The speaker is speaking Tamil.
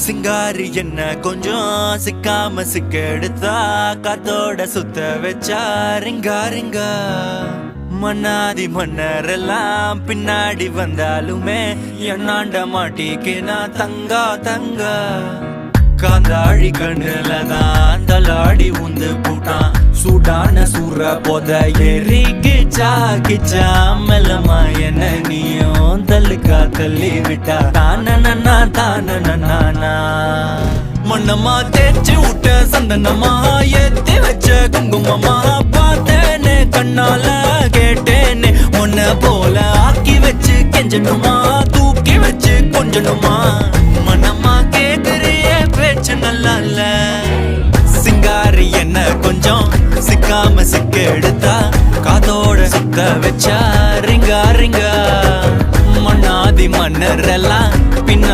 சிங்காரி என்ன கொஞ்சம் சிக்காம சிக்க எடுத்தா காத்தோட சுத்த வச்சா ரிங்கா ரிங்கா மன்னாதி மன்னரெல்லாம் பின்னாடி வந்தாலுமே என்னாண்ட மாட்டிக்கினா தங்கா தங்கா காந்தாழி கண்ணுலதான் தலாடி உந்து போட்டான் சூடான சூற போத ஏறி கிச்சா கிச்சா மெல்லமா என்ன நீயும் தள்ளுக்கா தள்ளி விட்டா தானனா தானனா மண்ணமா தேய்ச்சி விட்ட சந்தனமா ஏத்தி வச்ச குங்குமமா பார்த்தேனே கண்ணால கேட்டேனே உன்ன போல ஆக்கி வச்சு கெஞ்சணுமா தூக்கி வச்சு கொஞ்சணுமா மனமா கேக்குறிய பேச்சு நல்லா இல்ல சிங்காரி என்ன கொஞ்சம் சிக்காம சிக்க எடுத்தா காதோட சுத்த வச்சா ரிங்கா ரிங்கா மண்ணாதி மன்னர் எல்லாம் பின்ன